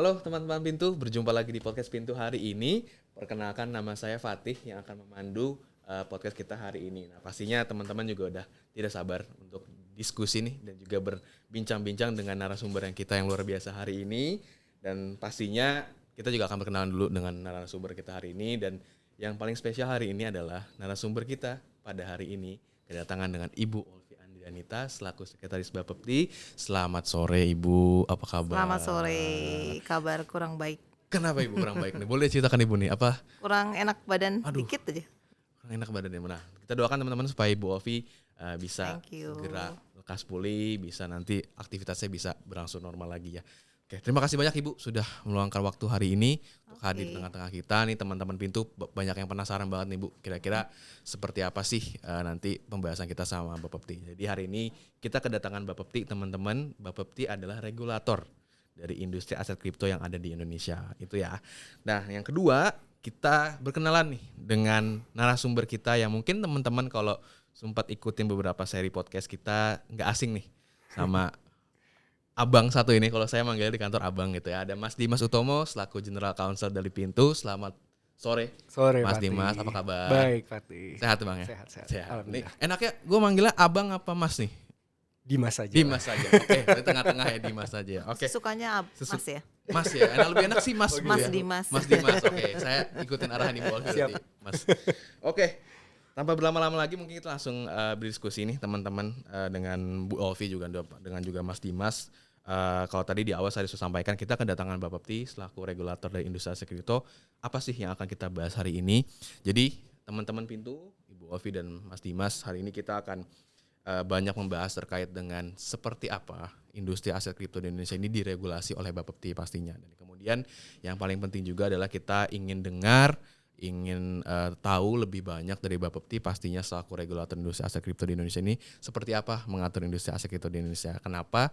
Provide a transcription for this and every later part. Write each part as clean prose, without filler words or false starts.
Halo teman-teman Pintu, berjumpa lagi di podcast Pintu hari ini. Perkenalkan, nama saya Fatih yang akan memandu podcast kita hari ini. Nah, pastinya teman-teman juga udah tidak sabar untuk diskusi nih dan juga berbincang-bincang dengan narasumber yang kita yang luar biasa hari ini. Dan pastinya kita juga akan berkenalan dulu dengan narasumber kita hari ini. Dan yang paling spesial hari ini adalah narasumber kita pada hari ini kedatangan dengan Ibu Olvi Andrianita selaku Sekretaris Bapepti. Selamat sore Ibu, apa kabar? Selamat sore, kabar kurang baik. Kenapa Ibu kurang baik nih? Boleh ceritakan Ibu nih, apa? Kurang enak badan dikit aja. Kurang enak badannya. Nah, kita doakan teman-teman supaya Ibu Olvi bisa segera lekas pulih, bisa nanti aktivitasnya bisa berangsur normal lagi ya. Oke, terima kasih banyak Ibu sudah meluangkan waktu hari ini untuk hadir di tengah-tengah kita nih teman-teman Pintu. Banyak yang penasaran banget nih Bu, kira-kira seperti apa sih nanti pembahasan kita sama Bapepti. Jadi hari ini kita kedatangan Bapepti teman-teman. Bapepti adalah regulator dari industri aset kripto yang ada di Indonesia itu ya. Nah, yang kedua kita berkenalan nih dengan narasumber kita yang mungkin teman-teman kalau sempat ikutin beberapa seri podcast kita nggak asing nih sama Abang satu ini, kalau saya manggilnya di kantor Abang gitu ya. Ada Mas Dimas Utomo selaku General Counsel dari Pintu. Selamat sore. Sore Mas Fatih. Dimas, apa kabar? Baik Fatih. Sehat Bang ya? Sehat. Nih, enaknya gue manggilnya Abang apa Mas nih? Dimas aja. Dimas saja. Oke, di tengah-tengah ya Dimas saja ya. Oke. Sukanya Mas ya? Mas ya. Lebih enak sih Mas. Mas ya. Dimas. Mas Dimas. Oke, saya ikutin arahan Ibu Olvi berarti. Mas. Oke. Tanpa berlama-lama lagi mungkin kita langsung berdiskusi nih teman-teman dengan Bu Olvi juga dengan juga Mas Dimas. Kalau tadi di awal saya sudah sampaikan kita kedatangan Bapepti selaku regulator dari industri aset kripto. Apa sih yang akan kita bahas hari ini? Jadi teman-teman Pintu, Ibu Olvi dan Mas Dimas, hari ini kita akan banyak membahas terkait dengan seperti apa industri aset kripto di Indonesia ini diregulasi oleh Bapepti pastinya. Dan kemudian yang paling penting juga adalah kita ingin tahu lebih banyak dari Bapepti pastinya selaku regulator industri aset kripto di Indonesia ini seperti apa mengatur industri aset kripto di Indonesia. Kenapa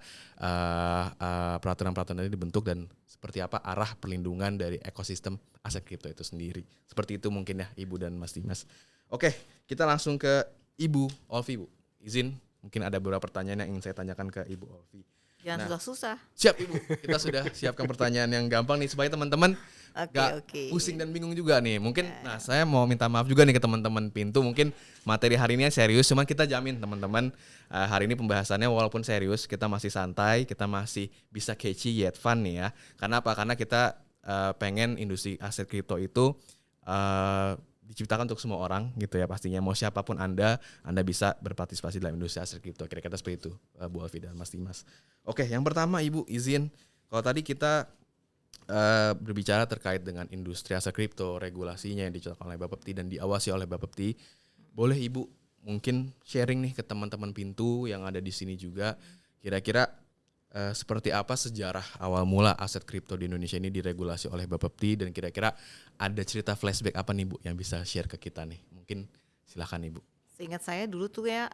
peraturan-peraturan ini dibentuk dan seperti apa arah perlindungan dari ekosistem aset kripto itu sendiri. Seperti itu mungkin ya Ibu dan Mas Dimas. Oke, kita langsung ke Ibu Olvi Bu. Izin, mungkin ada beberapa pertanyaan yang ingin saya tanyakan ke Ibu Olvi. Jangan susah-susah. Siap Ibu, kita sudah siapkan pertanyaan yang gampang nih supaya teman-teman gak pusing dan bingung juga nih. Mungkin, saya mau minta maaf juga nih ke teman-teman Pintu. Mungkin materi hari ini serius, cuman kita jamin teman-teman hari ini pembahasannya walaupun serius, kita masih santai, kita masih bisa catchy yet fun nih ya. Karena apa? Karena kita pengen industri aset kripto itu diciptakan untuk semua orang gitu ya pastinya. Mau siapapun Anda bisa berpartisipasi dalam industri aset kripto. Kira-kira seperti itu Bu Olvi dan Mas Dimas. Oke, yang pertama Ibu izin, kalau tadi kita berbicara terkait dengan industri aset kripto, regulasinya yang dicetakkan oleh Bapepti dan diawasi oleh Bapepti, boleh Ibu mungkin sharing nih ke teman-teman Pintu yang ada di sini juga, kira-kira seperti apa sejarah awal mula aset kripto di Indonesia ini diregulasi oleh Bapepti dan kira-kira ada cerita flashback apa nih Bu yang bisa share ke kita nih? Mungkin silakan Ibu. Seingat saya dulu tuh ya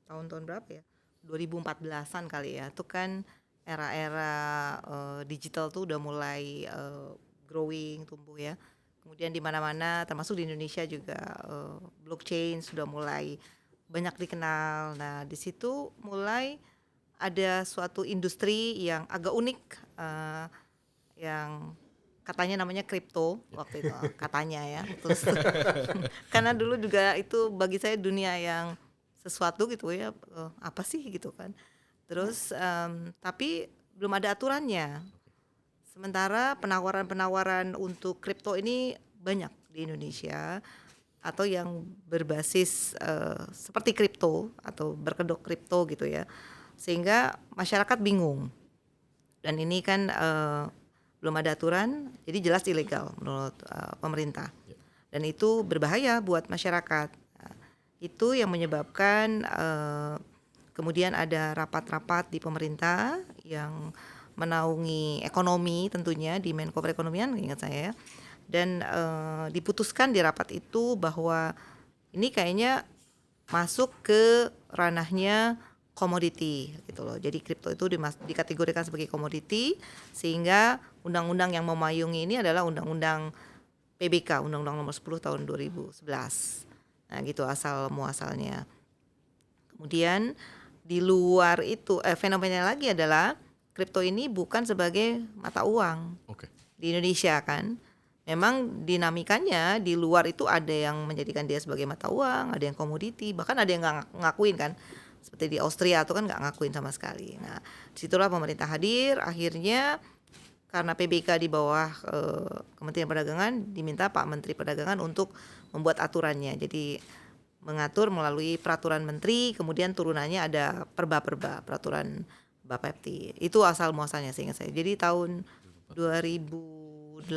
tahun-tahun berapa ya? 2014-an kali ya. Itu kan era-era digital tuh udah mulai growing, tumbuh ya. Kemudian di mana-mana termasuk di Indonesia juga blockchain sudah mulai banyak dikenal. Nah, di situ mulai ada suatu industri yang agak unik yang katanya namanya kripto waktu itu katanya ya. Terus karena dulu juga itu bagi saya dunia yang sesuatu gitu ya, apa sih gitu kan. Terus tapi belum ada aturannya. Sementara penawaran-penawaran untuk kripto ini banyak di Indonesia atau yang berbasis seperti kripto atau berkedok kripto gitu ya. Sehingga masyarakat bingung. Dan ini kan belum ada aturan, jadi jelas ilegal menurut pemerintah. Dan itu berbahaya buat masyarakat. Itu yang menyebabkan kemudian ada rapat-rapat di pemerintah yang menaungi ekonomi tentunya di Menko Perekonomian ingat saya. Dan diputuskan di rapat itu bahwa ini kayaknya masuk ke ranahnya komoditi gitu loh. Jadi kripto itu dikategorikan sebagai komoditi sehingga undang-undang yang memayungi ini adalah undang-undang PBK, Undang-Undang Nomor 10 Tahun 2011. Nah, gitu asal muasalnya. Kemudian di luar itu fenomena lagi adalah kripto ini bukan sebagai mata uang di Indonesia kan. Memang dinamikanya di luar itu ada yang menjadikan dia sebagai mata uang, ada yang komoditi, bahkan ada yang nggak ngakuin kan. Seperti di Austria itu kan nggak ngakuin sama sekali. Nah, disitulah pemerintah hadir. Akhirnya karena PBK di bawah Kementerian Perdagangan, diminta Pak Menteri Perdagangan untuk membuat aturannya. Jadi mengatur melalui peraturan menteri, kemudian turunannya ada perba peraturan Bapepti. Itu asal muasalnya seingat saya. Jadi tahun 2018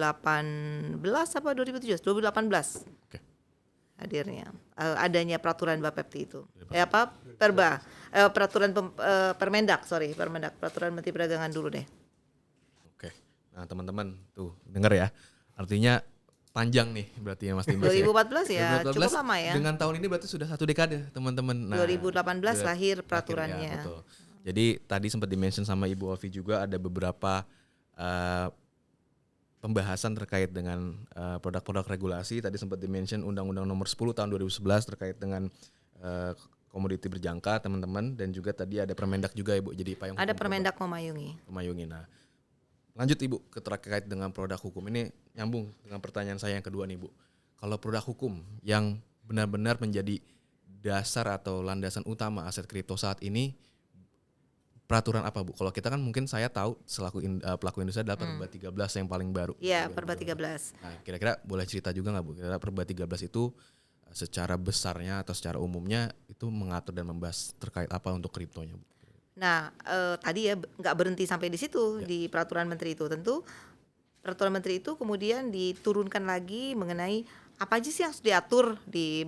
apa 2017? 2018. Hadirnya adanya peraturan Bapepti itu. Peraturan Permendak, peraturan Menteri Perdagangan dulu deh. Oke. Nah, teman-teman tuh denger ya. Artinya panjang nih berarti ya Mas Dimas 2014 ya, 2014, cukup lama ya. Dengan tahun ini berarti sudah 1 dekade, teman-teman. Nah, 2018 lahir peraturannya. Ya, betul. Jadi tadi sempat di-mention sama Ibu Ovi juga ada beberapa pembahasan terkait dengan produk-produk regulasi. Tadi sempat di-mention Undang-Undang Nomor 10 Tahun 2011 terkait dengan komoditi berjangka, teman-teman, dan juga tadi ada Permendak juga Ibu. Jadi payung ada Permendak memayungi. Nah, lanjut Ibu terkait dengan produk hukum ini nyambung dengan pertanyaan saya yang kedua nih Bu. Kalau produk hukum yang benar-benar menjadi dasar atau landasan utama aset kripto saat ini, peraturan apa Bu? Kalau kita kan mungkin saya tahu selaku pelaku industri adalah Perba 13 yang paling baru. Iya, Perba 13. Nah, kira-kira boleh cerita juga nggak Bu? Kira-kira Perba 13 itu secara besarnya atau secara umumnya itu mengatur dan membahas terkait apa untuk kriptonya Bu? Nah, tadi ya nggak berhenti sampai di situ di peraturan menteri itu. Tentu peraturan menteri itu kemudian diturunkan lagi mengenai apa aja sih yang harus diatur di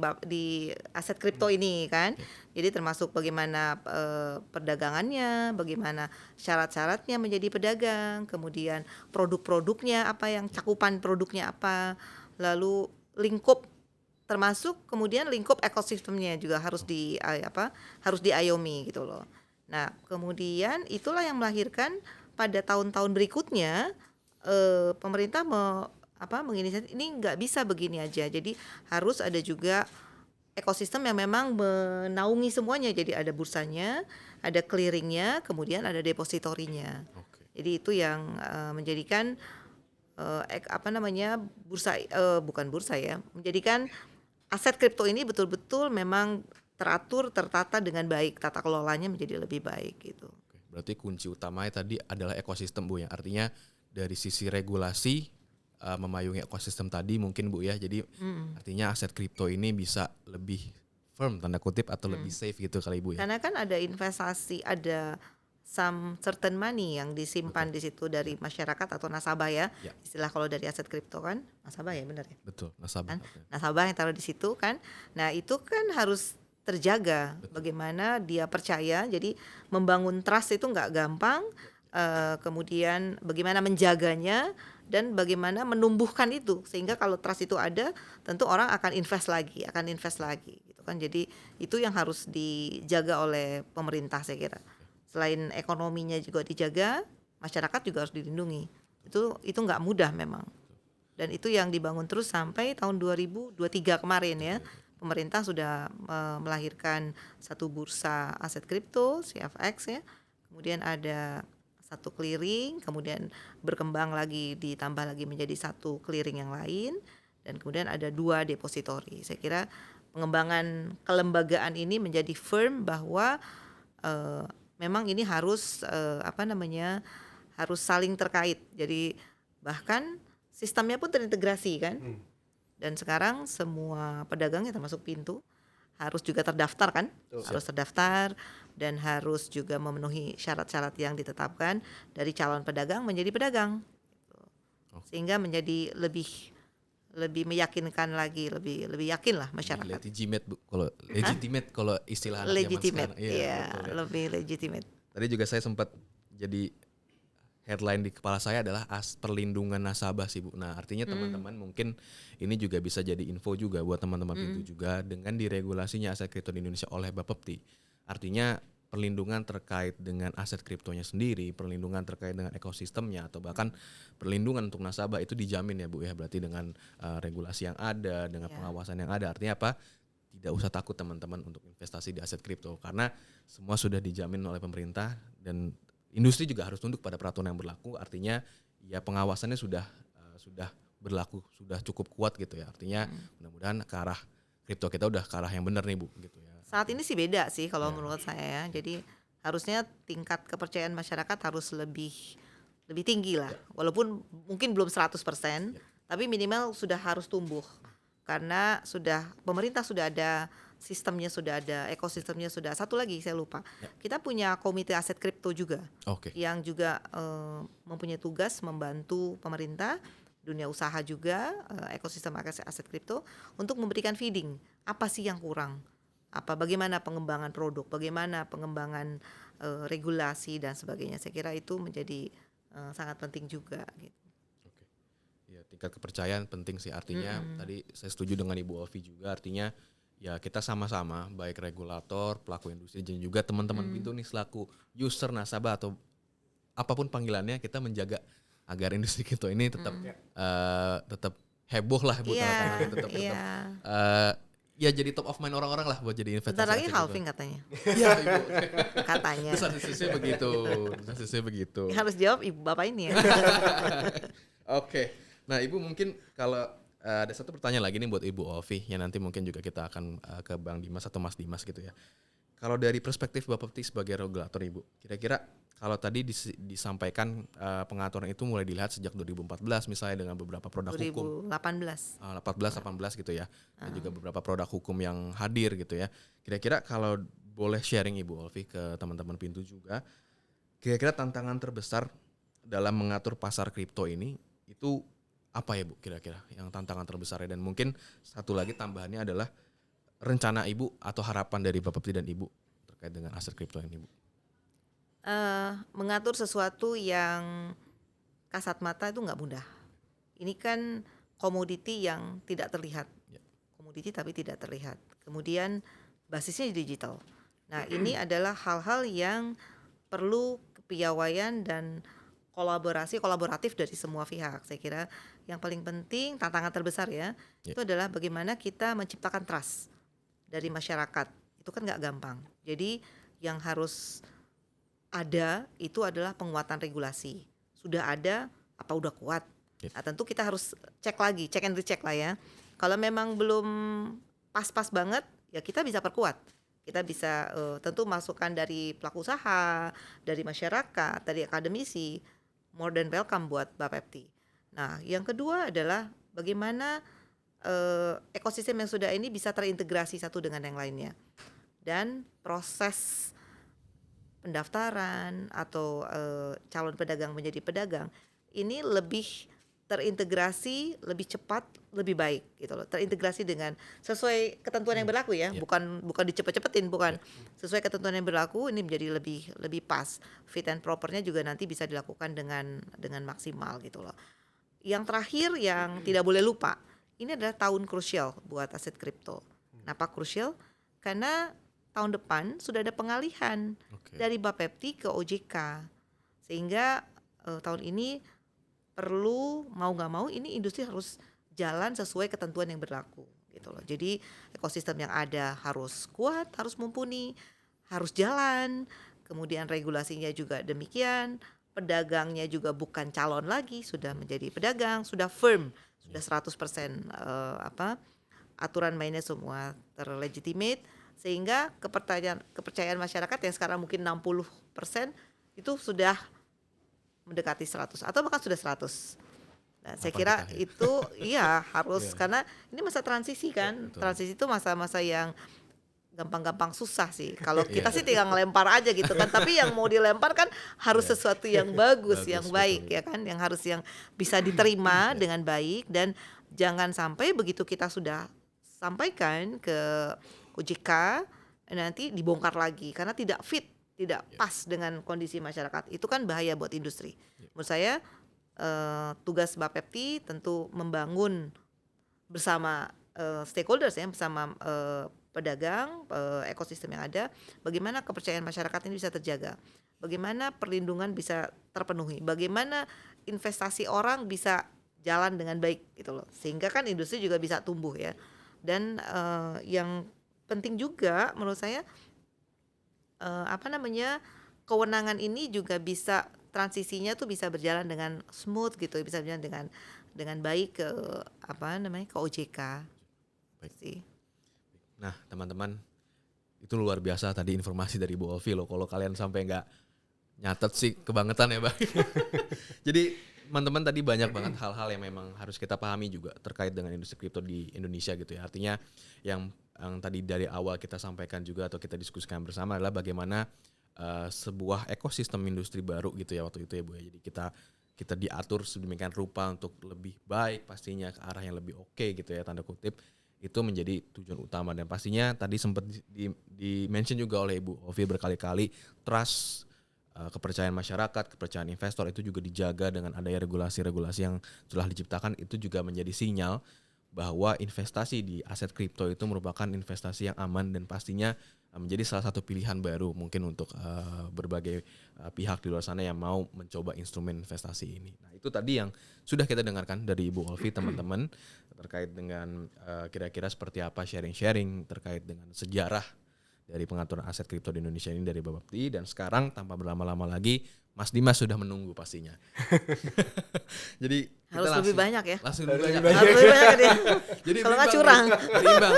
aset kripto ini kan. Jadi termasuk bagaimana perdagangannya, bagaimana syarat-syaratnya menjadi pedagang, kemudian produk-produknya apa, yang cakupan produknya apa, lalu lingkup, termasuk kemudian lingkup ekosistemnya juga harus harus diayomi gitu loh. Nah, kemudian itulah yang melahirkan pada tahun-tahun berikutnya pemerintah menginisiasi ini nggak bisa begini aja. Jadi harus ada juga ekosistem yang memang menaungi semuanya. Jadi ada bursanya, ada clearingnya, kemudian ada depositorinya. Jadi itu yang menjadikan bukan bursa ya, menjadikan aset kripto ini betul-betul memang teratur, tertata dengan baik, tata kelolanya menjadi lebih baik gitu. Berarti kunci utamanya tadi adalah ekosistem Bu ya. Artinya dari sisi regulasi memayungi ekosistem tadi mungkin Bu ya. Jadi artinya aset kripto ini bisa lebih firm tanda kutip atau lebih safe gitu kali Bu ya. Karena kan ada investasi, ada some certain money yang disimpan di situ dari masyarakat atau nasabah ya. Istilah kalau dari aset kripto kan nasabah ya, benar ya? Betul, nasabah. Kan? Nasabah yang taruh di situ kan. Nah, itu kan harus terjaga. Bagaimana dia percaya. Jadi membangun trust itu nggak gampang. Kemudian bagaimana menjaganya dan bagaimana menumbuhkan itu sehingga kalau trust itu ada, tentu orang akan invest lagi gitu kan. Jadi itu yang harus dijaga oleh pemerintah saya kira. Selain ekonominya juga dijaga, masyarakat juga harus dilindungi. Itu nggak mudah memang. Dan itu yang dibangun terus sampai tahun 2023 kemarin ya. Pemerintah sudah melahirkan satu bursa aset kripto, CFX ya. Kemudian ada satu clearing, kemudian berkembang lagi, ditambah lagi menjadi satu clearing yang lain, dan kemudian ada 2 depositori. Saya kira pengembangan kelembagaan ini menjadi firm bahwa memang ini harus harus saling terkait. Jadi bahkan sistemnya pun terintegrasi kan. Dan sekarang semua pedagangnya termasuk Pintu harus juga terdaftar kan? Harus terdaftar dan harus juga memenuhi syarat-syarat yang ditetapkan dari calon pedagang menjadi pedagang. Sehingga menjadi lebih meyakinkan lagi, lebih yakin lah masyarakat. Legitimate Bu, kalau istilah anak legitimate, zaman sekarang. Iya, lebih legitimate. Tadi juga saya sempat jadi headline di kepala saya adalah perlindungan nasabah sih Bu. Nah, artinya teman-teman mungkin ini juga bisa jadi info juga buat teman-teman Pintu juga dengan diregulasinya aset kripto di Indonesia oleh Bapepti. Artinya perlindungan terkait dengan aset kriptonya sendiri, perlindungan terkait dengan ekosistemnya atau bahkan perlindungan untuk nasabah itu dijamin ya Bu ya. Berarti dengan regulasi yang ada, dengan pengawasan yang ada. Artinya apa? Tidak usah takut teman-teman untuk investasi di aset kripto karena semua sudah dijamin oleh pemerintah dan industri juga harus tunduk pada peraturan yang berlaku. Artinya ya pengawasannya sudah berlaku, sudah cukup kuat gitu ya. Artinya mudah-mudahan ke arah kripto kita udah ke arah yang benar nih Bu gitu ya. Saat ini sih beda sih kalau menurut saya ya. Jadi harusnya tingkat kepercayaan masyarakat harus lebih tinggi lah. Walaupun mungkin belum 100%, tapi minimal sudah harus tumbuh. Karena pemerintah sudah ada sistemnya, sudah ada ekosistemnya, sudah. Satu lagi saya lupa. Kita punya komite aset kripto juga. Yang juga mempunyai tugas membantu pemerintah, dunia usaha juga, ekosistem aset kripto untuk memberikan feeding. Apa sih yang kurang? Bagaimana pengembangan produk, bagaimana pengembangan regulasi dan sebagainya. Saya kira itu menjadi sangat penting juga gitu. Ya, tingkat kepercayaan penting sih, artinya tadi saya setuju dengan Ibu Olvi juga, artinya ya kita sama-sama baik regulator, pelaku industri dan juga teman-teman Pintu nih selaku user, nasabah atau apapun panggilannya, kita menjaga agar industri kripto ini tetap heboh lah Bu, tetap ya jadi top of mind orang-orang lah buat jadi investasi. Bentar lagi halving katanya. Iya Ibu. Katanya. Sisi begitu. Harus jawab Ibu Bapak ini ya. Oke. Nah Ibu mungkin kalau ada satu pertanyaan lagi nih buat Ibu Olvi yang nanti mungkin juga kita akan ke Bang Dimas atau Mas Dimas gitu ya. Kalau dari perspektif Bapak sebagai regulator Ibu, kira-kira kalau tadi disampaikan pengaturan itu mulai dilihat sejak 2014 misalnya dengan beberapa produk 2018. hukum. 18 gitu ya. Dan juga beberapa produk hukum yang hadir gitu ya. Kira-kira kalau boleh sharing Ibu Olvi ke teman-teman Pintu juga, kira-kira tantangan terbesar dalam mengatur pasar kripto ini itu apa ya Bu kira-kira yang tantangan terbesarnya, dan mungkin satu lagi tambahannya adalah rencana Ibu atau harapan dari Bapak dan Ibu terkait dengan aset kripto ini Bu. Mengatur sesuatu yang kasat mata itu nggak mudah. Ini kan komoditi yang tidak terlihat, komoditi tapi tidak terlihat. Kemudian basisnya digital. Nah ini adalah hal-hal yang perlu kepiawaian dan kolaboratif dari semua pihak. Saya kira yang paling penting, tantangan terbesar itu adalah bagaimana kita menciptakan trust dari masyarakat. Itu kan nggak gampang. Jadi yang harus ada itu adalah penguatan regulasi. Sudah ada, apa udah kuat? Nah, tentu kita harus cek lagi, check and recheck lah ya. Kalau memang belum pas-pas banget, ya kita bisa perkuat. Kita bisa tentu masukan dari pelaku usaha, dari masyarakat, dari akademisi, more than welcome buat Bapepti. Nah, yang kedua adalah bagaimana ekosistem yang sudah ini bisa terintegrasi satu dengan yang lainnya. Dan proses pendaftaran atau calon pedagang menjadi pedagang ini lebih terintegrasi, lebih cepat, lebih baik gitu loh. Terintegrasi dengan sesuai ketentuan yang berlaku ya, bukan dicepet-cepetin, bukan. Sesuai ketentuan yang berlaku ini menjadi lebih pas. Fit and propernya juga nanti bisa dilakukan dengan maksimal gitu loh. Yang terakhir yang tidak boleh lupa, ini adalah tahun krusial buat aset kripto. Kenapa krusial? Karena tahun depan sudah ada pengalihan dari Bapepti ke OJK, sehingga tahun ini perlu mau nggak mau ini industri harus jalan sesuai ketentuan yang berlaku gitu loh. Jadi ekosistem yang ada harus kuat, harus mumpuni, harus jalan. Kemudian regulasinya juga demikian. Pedagangnya juga bukan calon lagi, sudah menjadi pedagang, sudah firm, sudah 100% aturan mainnya semua terlegitimate. Sehingga kepercayaan masyarakat yang sekarang mungkin 60% itu sudah mendekati 100 atau bahkan sudah 100. Nah, saya kira itu harus karena ini masa transisi kan. Transisi itu masa-masa yang gampang-gampang susah sih. Kalau kita sih tinggal ngelempar aja gitu kan. Tapi yang mau dilempar kan harus sesuatu yang bagus, yang baik ya kan, yang harus yang bisa diterima dengan baik, dan jangan sampai begitu kita sudah sampaikan ke OJK nanti dibongkar lagi karena tidak fit, tidak pas dengan kondisi masyarakat. Itu kan bahaya buat industri. Menurut saya tugas Bapepti tentu membangun bersama stakeholders ya, bersama pedagang, ekosistem yang ada, bagaimana kepercayaan masyarakat ini bisa terjaga, bagaimana perlindungan bisa terpenuhi, bagaimana investasi orang bisa jalan dengan baik gitu loh, sehingga kan industri juga bisa tumbuh ya. Dan yang penting juga menurut saya kewenangan ini juga bisa transisinya tuh bisa berjalan dengan smooth gitu, bisa berjalan dengan baik ke ke OJK. Baik. Sih. Nah, teman-teman, itu luar biasa tadi informasi dari Bu Olvi loh. Kalau kalian sampai nggak nyatet sih kebangetan ya, Bang. Jadi teman-teman tadi banyak banget hal-hal yang memang harus kita pahami juga terkait dengan industri kripto di Indonesia gitu ya. Artinya yang tadi dari awal kita sampaikan juga atau kita diskusikan bersama adalah bagaimana sebuah ekosistem industri baru gitu ya waktu itu ya Bu ya. Jadi kita diatur sedemikian rupa untuk lebih baik pastinya ke arah yang lebih oke gitu ya tanda kutip. Itu menjadi tujuan utama dan pastinya tadi sempat di mention juga oleh Ibu Ovi berkali-kali trust, kepercayaan masyarakat, kepercayaan investor itu juga dijaga dengan adanya regulasi-regulasi yang telah diciptakan. Itu juga menjadi sinyal bahwa investasi di aset kripto itu merupakan investasi yang aman dan pastinya menjadi salah satu pilihan baru mungkin untuk berbagai pihak di luar sana yang mau mencoba instrumen investasi ini. Nah, itu tadi yang sudah kita dengarkan dari Ibu Olvi teman-teman terkait dengan kira-kira seperti apa sharing-sharing terkait dengan sejarah dari pengaturan aset kripto di Indonesia ini dari Bapepti. Dan sekarang tanpa berlama-lama lagi Mas Dimas sudah menunggu pastinya. Jadi harus lebih banyak ya. Langsung lebih banyak. Harus lebih banyak dia. Jadi kalau nggak curang. Berimbang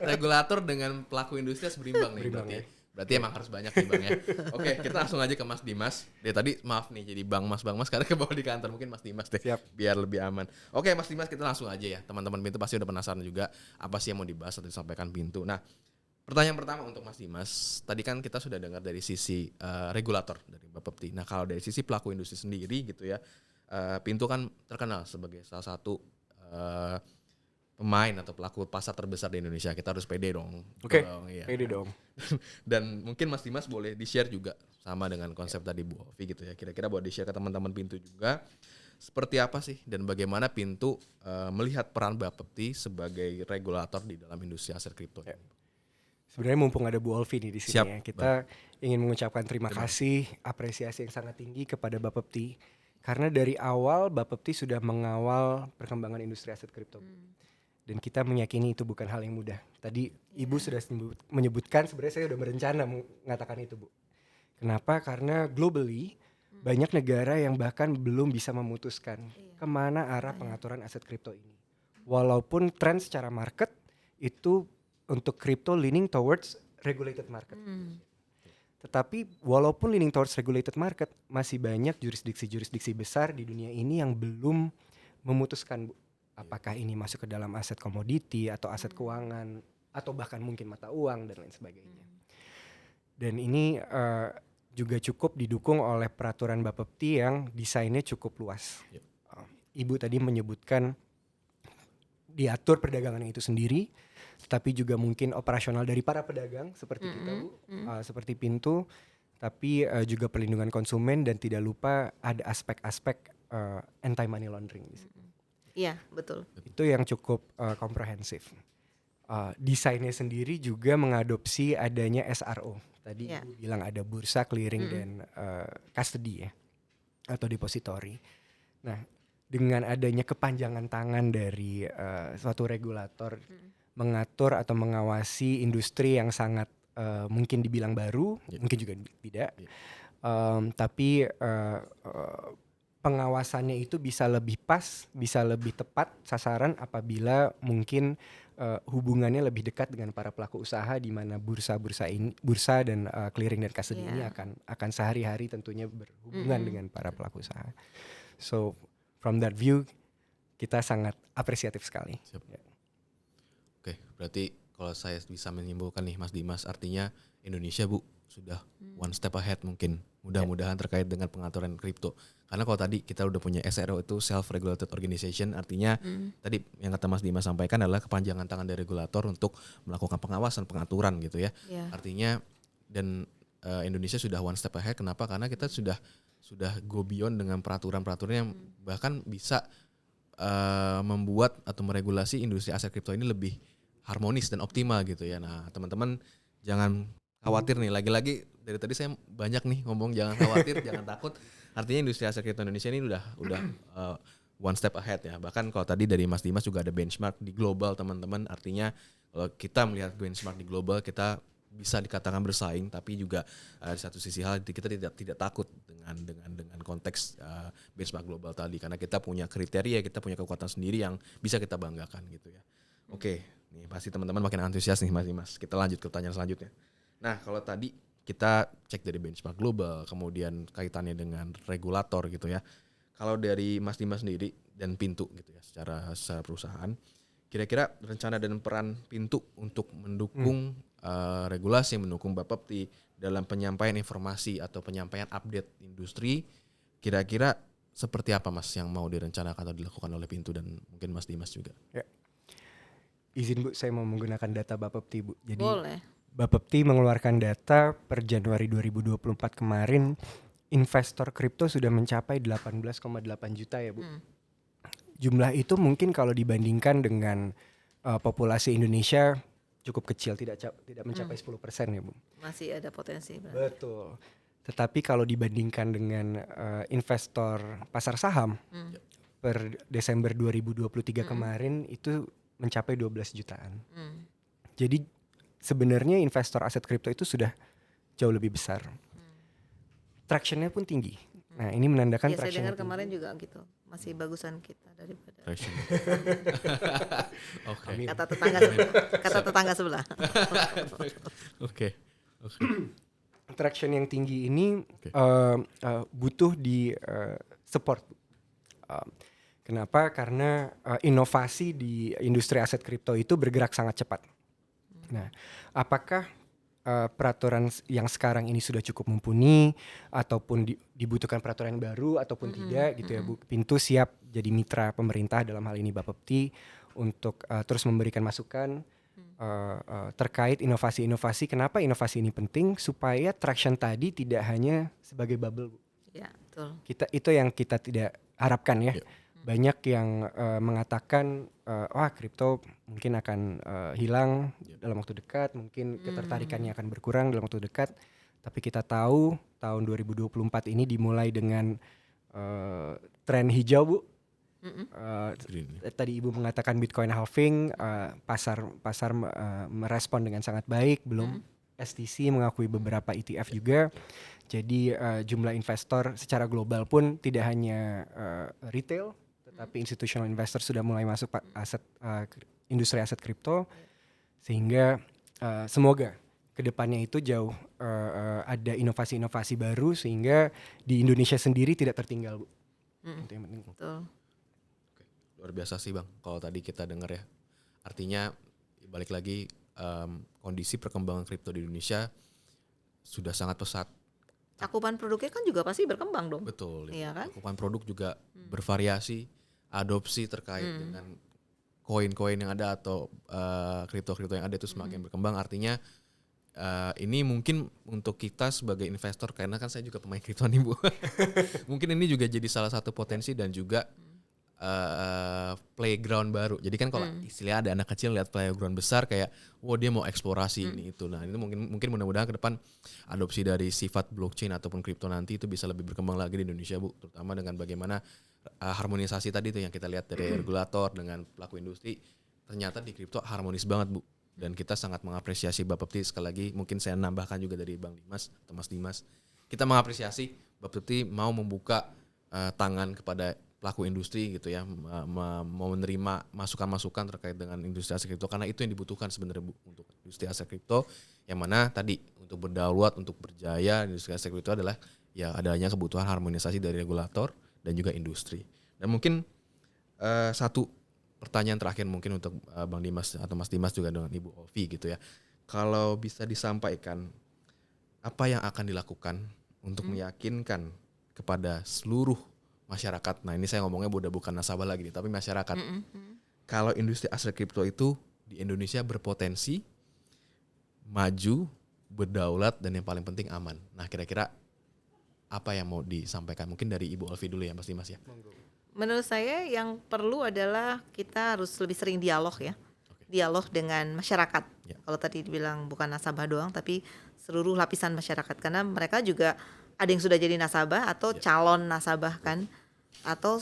regulator dengan pelaku industri harus berimbang nih. Berarti emang harus banyak nih Bang ya. Oke, kita langsung aja ke Mas Dimas. Dia tadi maaf nih jadi Bang Mas karena ke bawah di kantor, mungkin Mas Dimas deh. Siap. Biar lebih aman. Oke, Mas Dimas kita langsung aja ya. Teman-teman Pintu pasti udah penasaran juga apa sih yang mau dibahas atau disampaikan Pintu. Nah, pertanyaan pertama untuk Mas Dimas. Tadi kan kita sudah dengar dari sisi regulator dari Bapepti. Nah, kalau dari sisi pelaku industri sendiri gitu ya. Pintu kan terkenal sebagai salah satu pemain atau pelaku pasar terbesar di Indonesia. Kita harus pede dong. Oke, Iya. pede dong. Dan mungkin Mas Dimas boleh di-share juga sama dengan konsep tadi Bu Ovi gitu ya. Kira-kira boleh di-share ke teman-teman Pintu juga. Seperti apa sih dan bagaimana Pintu melihat peran Bapepti sebagai regulator di dalam industri aset kripto? Ya. Sebenarnya mumpung ada Bu Olvi nih di sini. Siap, ya. Kita ingin mengucapkan terima kasih, apresiasi yang sangat tinggi kepada Bapepti. Karena dari awal Bapepti sudah mengawal perkembangan industri aset kripto. Dan kita meyakini itu bukan hal yang mudah. Tadi Ibu sudah menyebutkan, sebenarnya saya sudah berencana mengatakan itu Bu. Kenapa? Karena globally banyak negara yang bahkan belum bisa memutuskan kemana arah pengaturan aset kripto ini. Walaupun tren secara market itu untuk kripto leaning towards regulated market. Tetapi walaupun leaning towards regulated market, masih banyak jurisdiksi-jurisdiksi besar di dunia ini yang belum memutuskan Bu, apakah ini masuk ke dalam aset komoditi atau aset keuangan atau bahkan mungkin mata uang dan lain sebagainya. Dan ini juga cukup didukung oleh peraturan Bapepti yang desainnya cukup luas. Ibu tadi menyebutkan diatur perdagangannya itu sendiri, tetapi juga mungkin operasional dari para pedagang seperti kita Bu, seperti Pintu, tapi juga perlindungan konsumen dan tidak lupa ada aspek-aspek anti money laundering di situ. Iya, betul. Itu yang cukup komprehensif. Desainnya sendiri juga mengadopsi adanya SRO. Tadi Ibu bilang ada bursa, clearing dan custody ya, atau depository. Nah, dengan adanya kepanjangan tangan dari suatu regulator mengatur atau mengawasi industri yang sangat mungkin dibilang baru, mungkin juga tidak, tapi pengawasannya itu bisa lebih pas, bisa lebih tepat sasaran apabila mungkin hubungannya lebih dekat dengan para pelaku usaha di mana bursa dan clearing dan custody ini akan sehari-hari tentunya berhubungan dengan para pelaku usaha. So from that view kita sangat apresiatif sekali. Ya. Oke, berarti kalau saya bisa menyimpulkan nih Mas Dimas, artinya Indonesia Bu sudah one step ahead mungkin mudah-mudahan terkait dengan pengaturan kripto. Karena kalau tadi kita udah punya SRO itu self-regulated organization, artinya tadi yang kata Mas Dimas sampaikan adalah kepanjangan tangan dari regulator untuk melakukan pengawasan, pengaturan gitu ya. Artinya dan Indonesia sudah one step ahead. Kenapa? Karena kita sudah go beyond dengan peraturan-peraturan yang bahkan bisa membuat atau meregulasi industri aset kripto ini lebih harmonis dan optimal gitu ya. Nah, teman-teman jangan khawatir nih, lagi-lagi dari tadi saya banyak nih ngomong jangan khawatir, jangan takut. Artinya industri aset kripto Indonesia ini udah one step ahead ya. Bahkan kalau tadi dari Mas Dimas juga ada benchmark di global teman-teman. Artinya kalau kita melihat benchmark di global, kita bisa dikatakan bersaing, tapi juga di satu sisi hal kita tidak takut dengan konteks benchmark global tadi, karena kita punya kriteria, kita punya kekuatan sendiri yang bisa kita banggakan gitu ya. Oke, nih pasti teman-teman makin antusias nih Mas. Kita lanjut ke pertanyaan selanjutnya. Nah, kalau tadi kita cek dari benchmark global, kemudian kaitannya dengan regulator gitu ya. Kalau dari Mas Dimas sendiri dan Pintu gitu ya, secara perusahaan, kira-kira rencana dan peran Pintu untuk mendukung regulasi, mendukung Bapepti dalam penyampaian informasi atau penyampaian update industri, kira-kira seperti apa Mas yang mau direncanakan atau dilakukan oleh Pintu dan mungkin Mas Dimas juga? Ya. Izin Bu, saya mau menggunakan data Bapepti Bu. Jadi Boleh. Bapepti mengeluarkan data per Januari 2024 kemarin, investor kripto sudah mencapai 18,8 juta ya Bu. Jumlah itu mungkin kalau dibandingkan dengan populasi Indonesia cukup kecil, tidak mencapai 10% ya Bu. Masih ada potensi. Betul. Tetapi kalau dibandingkan dengan investor pasar saham per Desember 2023 kemarin itu mencapai 12 jutaan. Jadi sebenarnya investor aset kripto itu sudah jauh lebih besar. Traction-nya pun tinggi. Nah, ini menandakan ya, traction. Saya dengar kemarin juga gitu. Masih bagusan kita daripada traction. Oke. Kata tetangga sebelah. Oke. Traction yang tinggi ini butuh di support. Kenapa? Karena inovasi di industri aset kripto itu bergerak sangat cepat. Nah, apakah peraturan yang sekarang ini sudah cukup mumpuni ataupun dibutuhkan peraturan baru ataupun tidak gitu ya Bu. Pintu siap jadi mitra pemerintah dalam hal ini Bapepti untuk terus memberikan masukan terkait inovasi-inovasi. Kenapa inovasi ini penting? Supaya traction tadi tidak hanya sebagai bubble Bu. Ya, betul. Itu yang kita tidak harapkan ya. Banyak yang mengatakan wah kripto mungkin akan hilang dalam waktu dekat, mungkin ketertarikannya akan berkurang dalam waktu dekat. Tapi kita tahu tahun 2024 ini dimulai dengan tren hijau Bu. Tadi Ibu mengatakan Bitcoin halving, pasar merespon dengan sangat baik. Belum STC mengakui beberapa ETF juga. Jadi jumlah investor secara global pun tidak hanya retail, tapi institutional investor sudah mulai masuk industri aset kripto, sehingga semoga kedepannya itu jauh ada inovasi-inovasi baru sehingga di Indonesia sendiri tidak tertinggal Bu. Itu yang penting. Betul. Luar biasa sih Bang, kalau tadi kita dengar ya, artinya balik lagi kondisi perkembangan kripto di Indonesia sudah sangat pesat. Cakupan produknya kan juga pasti berkembang dong. Betul. Iya kan? Cakupan produk juga bervariasi. Adopsi terkait dengan koin-koin yang ada atau kripto-kripto yang ada itu semakin berkembang. Artinya ini mungkin untuk kita sebagai investor, karena kan saya juga pemain kripto nih Bu. Mungkin ini juga jadi salah satu potensi dan juga playground baru. Jadi kan kalau istilahnya ada anak kecil lihat playground besar kayak wah dia mau eksplorasi ini itu. Nah, itu mungkin mudah-mudahan ke depan adopsi dari sifat blockchain ataupun kripto nanti itu bisa lebih berkembang lagi di Indonesia Bu, terutama dengan bagaimana harmonisasi tadi itu yang kita lihat dari regulator dengan pelaku industri. Ternyata di kripto harmonis banget Bu. Dan kita sangat mengapresiasi Bapepti. Sekali lagi mungkin saya nambahkan juga dari Bang Dimas atau Mas Dimas. Kita mengapresiasi Bapepti mau membuka tangan kepada pelaku industri gitu ya, mau menerima masukan-masukan terkait dengan industri aset kripto, karena itu yang dibutuhkan sebenarnya Bu untuk industri aset kripto, yang mana tadi untuk berdaulat, untuk berjaya industri aset kripto adalah ya adanya kebutuhan harmonisasi dari regulator dan juga industri. Dan mungkin satu pertanyaan terakhir mungkin untuk Bang Dimas atau Mas Dimas juga dengan Ibu Ovi gitu ya, kalau bisa disampaikan apa yang akan dilakukan untuk meyakinkan kepada seluruh masyarakat. Nah ini saya ngomongnya udah bukan nasabah lagi nih, tapi masyarakat. Kalau industri aset kripto itu di Indonesia berpotensi, maju, berdaulat, dan yang paling penting aman. Nah kira-kira apa yang mau disampaikan? Mungkin dari Ibu Olvi dulu ya Mas Dimas ya. Menurut saya yang perlu adalah kita harus lebih sering dialog ya. Dialog dengan masyarakat. Ya. Kalau tadi dibilang bukan nasabah doang, tapi seluruh lapisan masyarakat. Karena mereka juga ada yang sudah jadi nasabah atau calon nasabah kan, atau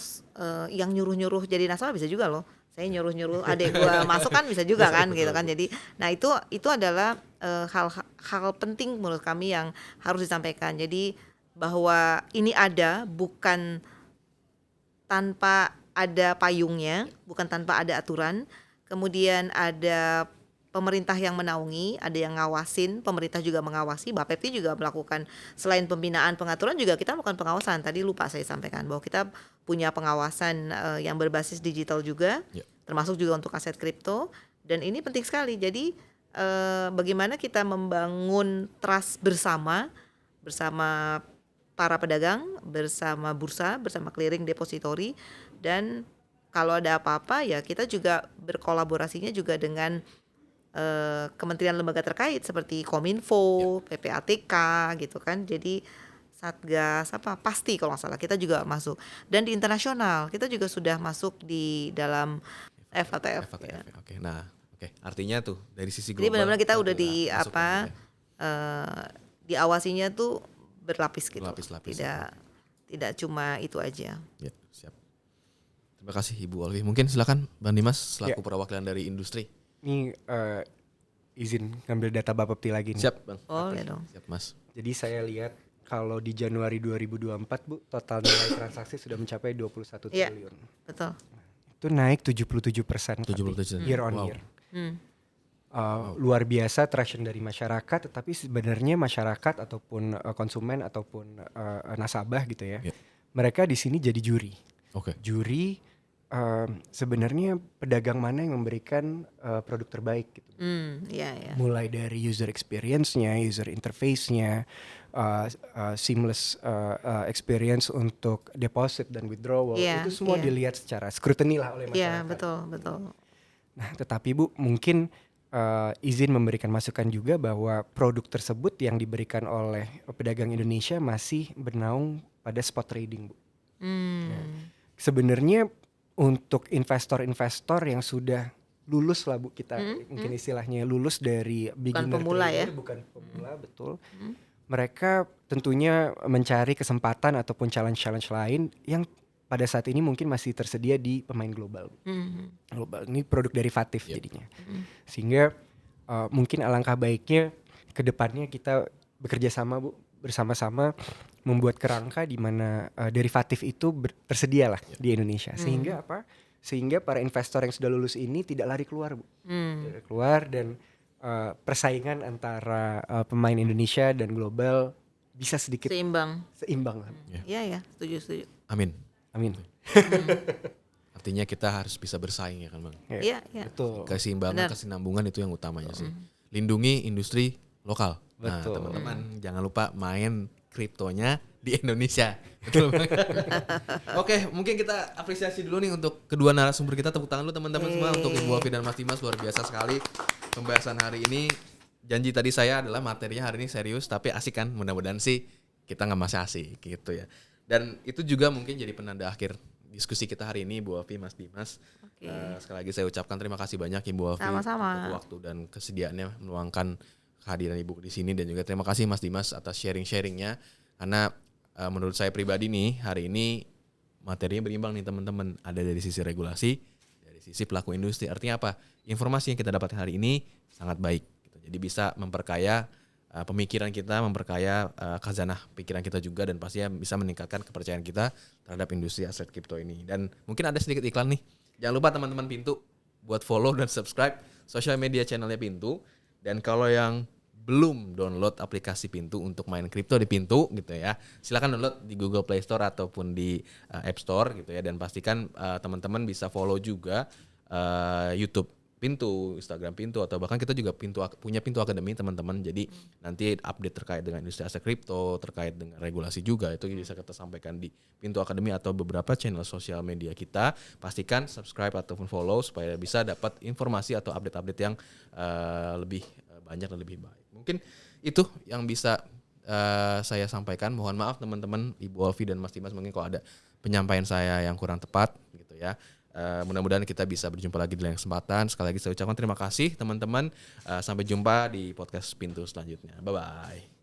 yang nyuruh-nyuruh jadi nasabah bisa juga loh. Saya nyuruh-nyuruh adik gue masuk kan bisa juga kan gitu kan. Jadi nah itu adalah hal penting menurut kami yang harus disampaikan. Jadi bahwa ini ada bukan tanpa ada payungnya, bukan tanpa ada aturan. Kemudian ada pemerintah yang menaungi, ada yang ngawasin, pemerintah juga mengawasi, Bapepti juga melakukan selain pembinaan pengaturan juga kita melakukan pengawasan. Tadi lupa saya sampaikan bahwa kita punya pengawasan yang berbasis digital juga, termasuk juga untuk aset kripto, dan ini penting sekali. Jadi bagaimana kita membangun trust bersama para pedagang, bersama bursa, bersama clearing depository, dan kalau ada apa-apa ya kita juga berkolaborasinya juga dengan kementerian lembaga terkait seperti Kominfo, PPATK gitu kan. Jadi Satgas pasti kalau nggak salah kita juga masuk, dan di internasional kita juga sudah masuk di dalam FATF. Ya. Oke. Nah, artinya tuh dari sisi global. Jadi benar-benar kita udah di diawasinya tuh berlapis gitu. Berlapis-lapis. Tidak cuma itu aja. Ya, siap. Terima kasih Ibu Olvi. Mungkin silakan Bang Dimas selaku perwakilan dari industri. Ini izin ngambil data Bapepti lagi nih. Siap Bang. Boleh dong. Siap Mas. Jadi saya lihat kalau di Januari 2024 Bu, total nilai transaksi sudah mencapai 21 triliun. Betul. Itu naik 77% 77%. year on year. Luar biasa traction dari masyarakat, tetapi sebenarnya masyarakat ataupun konsumen ataupun nasabah gitu ya. Mereka di sini jadi juri. Juri sebenarnya pedagang mana yang memberikan produk terbaik gitu. Mulai dari user experience-nya, user interface-nya, seamless experience untuk deposit dan withdrawal, itu semua dilihat secara scrutiny lah oleh masyarakat. Iya, betul. Nah, tetapi Bu, mungkin izin memberikan masukan juga bahwa produk tersebut yang diberikan oleh pedagang Indonesia masih bernaung pada spot trading, Bu. Nah, sebenarnya untuk investor-investor yang sudah lulus lah Bu, kita mungkin istilahnya lulus dari beginner trader, bukan pemula, betul. Mereka tentunya mencari kesempatan ataupun challenge-challenge lain yang pada saat ini mungkin masih tersedia di pemain global. Global ini produk derivatif jadinya. Sehingga mungkin alangkah baiknya ke depannya kita bekerja sama Bu, bersama-sama membuat kerangka di mana derivatif itu tersedia lah di Indonesia. Sehingga apa? Sehingga para investor yang sudah lulus ini tidak lari keluar Bu. Tidak keluar, dan persaingan antara pemain Indonesia dan global bisa sedikit seimbang lah. Iya, setuju. Amin. Artinya kita harus bisa bersaing ya kan Bang. Iya. Betul. Keseimbangan, kesinambungan itu yang utamanya sih. Lindungi industri lokal. Betul. Nah teman-teman jangan lupa main kriptonya di Indonesia. Betul banget. Oke, mungkin kita apresiasi dulu nih untuk kedua narasumber kita. Tepuk tangan dulu teman-teman semua untuk Ibu Olvi dan Mas Dimas, luar biasa sekali pembahasan hari ini. Janji tadi saya adalah materinya hari ini serius tapi asik kan. Mudah-mudahan sih kita nggak masih asik gitu ya. Dan itu juga mungkin jadi penanda akhir diskusi kita hari ini, Ibu Olvi, Mas Dimas. Sekali lagi saya ucapkan terima kasih banyak Ibu Olvi untuk waktu dan kesediaannya meluangkan kehadiran Ibu di sini, dan juga terima kasih Mas Dimas atas sharing-sharingnya, karena menurut saya pribadi nih hari ini materinya berimbang nih teman-teman, ada dari sisi regulasi, dari sisi pelaku industri. Artinya apa? Informasi yang kita dapatkan hari ini sangat baik gitu. Jadi bisa memperkaya pemikiran kita, memperkaya khazanah pikiran kita juga, dan pastinya bisa meningkatkan kepercayaan kita terhadap industri aset kripto ini. Dan mungkin ada sedikit iklan nih. Jangan lupa teman-teman Pintu buat follow dan subscribe social media channelnya Pintu. Dan kalau yang belum download aplikasi Pintu untuk main kripto di Pintu gitu ya, silakan download di Google Play Store ataupun di App Store gitu ya. Dan pastikan teman-teman bisa follow juga YouTube Pintu, Instagram Pintu, atau bahkan kita juga punya Pintu Academy teman-teman. Jadi nanti update terkait dengan industri aset kripto, terkait dengan regulasi juga, itu bisa kita sampaikan di Pintu Academy atau beberapa channel sosial media kita. Pastikan subscribe ataupun follow supaya bisa dapat informasi atau update-update yang lebih banyak dan lebih baik. Mungkin itu yang bisa saya sampaikan. Mohon maaf teman-teman, Ibu Olvi dan Mas Dimas, mungkin kalau ada penyampaian saya yang kurang tepat gitu ya. Mudah-mudahan kita bisa berjumpa lagi di lain kesempatan. Sekali lagi saya ucapkan terima kasih teman-teman. Sampai jumpa di podcast Pintu selanjutnya. Bye-bye.